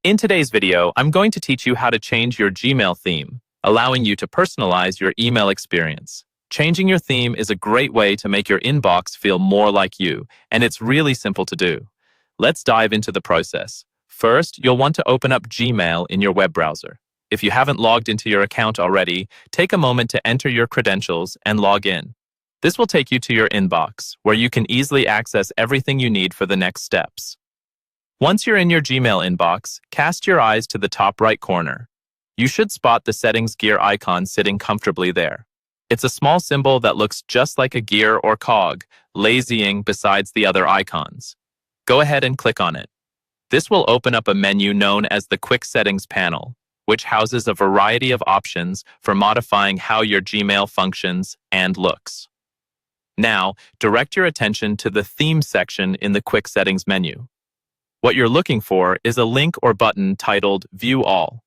In today's video, I'm going to teach you how to change your Gmail theme, allowing you to personalize your email experience. Changing your theme is a great way to make your inbox feel more like you, and it's really simple to do. Let's dive into the process. First, you'll want to open up Gmail in your web browser. If you haven't logged into your account already, take a moment to enter your credentials and log in. This will take you to your inbox, where you can easily access everything you need for the next steps. Once you're in your Gmail inbox, cast your eyes to the top right corner. You should spot the settings gear icon sitting comfortably there. It's a small symbol that looks just like a gear or cog, lazying besides the other icons. Go ahead and click on it. This will open up a menu known as the Quick Settings panel, which houses a variety of options for modifying how your Gmail functions and looks. Now, direct your attention to the Theme section in the Quick Settings menu. What you're looking for is a link or button titled View All.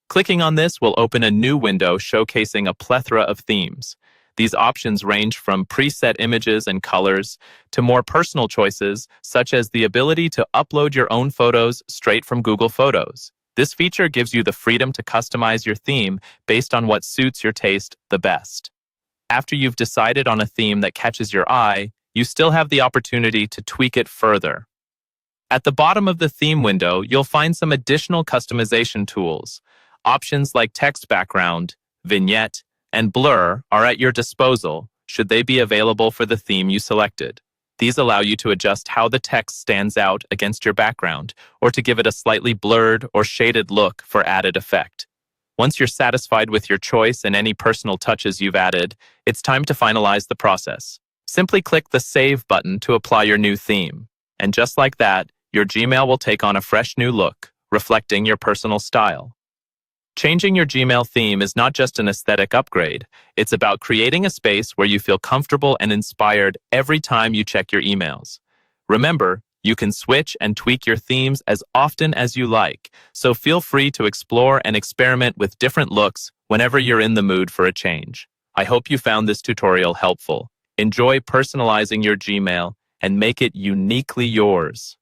Clicking on this will open a new window showcasing a plethora of themes. These options range from preset images and colors to more personal choices, such as the ability to upload your own photos straight from Google Photos. This feature gives you the freedom to customize your theme based on what suits your taste the best. After you've decided on a theme that catches your eye, you still have the opportunity to tweak it further. At the bottom of the theme window, you'll find some additional customization tools. Options like text background, vignette, and blur are at your disposal should they be available for the theme you selected. These allow you to adjust how the text stands out against your background or to give it a slightly blurred or shaded look for added effect. Once you're satisfied with your choice and any personal touches you've added, it's time to finalize the process. Simply click the Save button to apply your new theme. And just like that, your Gmail will take on a fresh new look, reflecting your personal style. Changing your Gmail theme is not just an aesthetic upgrade. It's about creating a space where you feel comfortable and inspired every time you check your emails. Remember, you can switch and tweak your themes as often as you like, so feel free to explore and experiment with different looks whenever you're in the mood for a change. I hope you found this tutorial helpful. Enjoy personalizing your Gmail and make it uniquely yours.